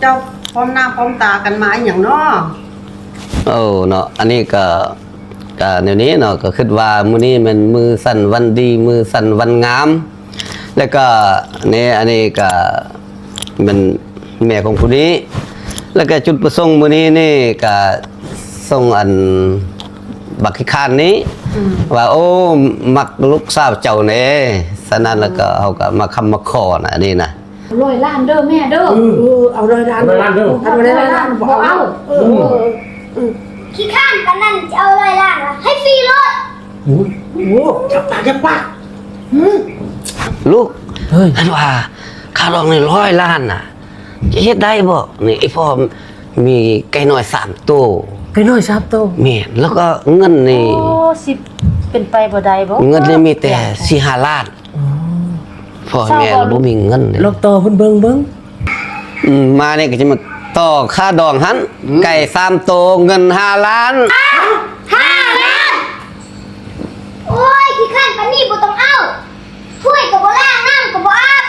เจ้าพร้อมหน้าพร้อมตากันมาอย่างเนาะเนาะอันนี้ก็เดี๋ยวนี้เนาะก็คิดว่ามื้อนี้มันมือสั่นวันดีมือสั่นวันงามแล้วก็เนี่ยอันนี้ก็มันแม่ของผู้นี้แล้วก็จุดประสงค์มื้อนี้นี่ก็ส่งอันบักขี้คานนี้ว่าโอ้มักลูกสาวเจ้าแน่ฉะนั้นแล้วก็เฮาก็มาคำมาขอนะอันนี้นะ100 ล้านเด้อแม่เด้อเอา100 ล้านเด้อเอา100 ล้านบ่เอาขี้ข้านปานนั้นจะเอา100 ล้านวะให้ฟรีรถ โอ้จับปากจับปาก ลูกอันว่าค่าดองนี่100 ล้านน่ะจะเฮ็ดได้บ่นี่ไอ้พ่อมีไก่น้อย3ตัวไปน้อย3ตัวแม่นแล้วก็เงินนี่ โอ้สิเป็นไปบ่ได้บ่ เงินนี่มีแต่ 4-5 ล้านพ่อแม่บ่มีเงินเลย ลอกต่อเพิ่นเบิ่ง มาเนี่ยก็จะมาต่อค่าดองหันไก่3ตัวเงิน5 ล้าน 5 ล้านโอ้ยขี้ข้านปานนี้บ่ต้องเอาถ้วยก็บ่ล้างน้ำก็บ่อาบ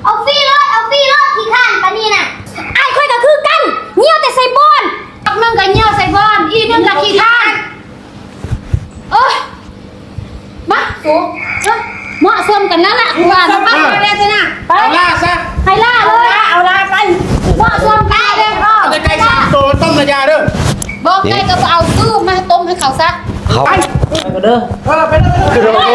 เอาฟรีรถขี้ข้านปานนี้น่ะอ้ายค่อยก็คือกันเหี่ยวแต่ใส่บอนอักนึงก็เหี่ยวใส่บอนอีนึงก็ขี้ข้านโอ้ยมาสูเหมาะสมกันแล้วล่ะว่าจะไปเลยสินะไปล่าซะให้ล่าเลยเอาล่าไปเหมาะสมกันเลยพ่อ จะไก่3ตัวต้มระยาเด้อ บอกไก่ก็เอาซื้อมาต้มให้เขาซะ เขา ไปก็เด้อไปเด้อ คือโอ้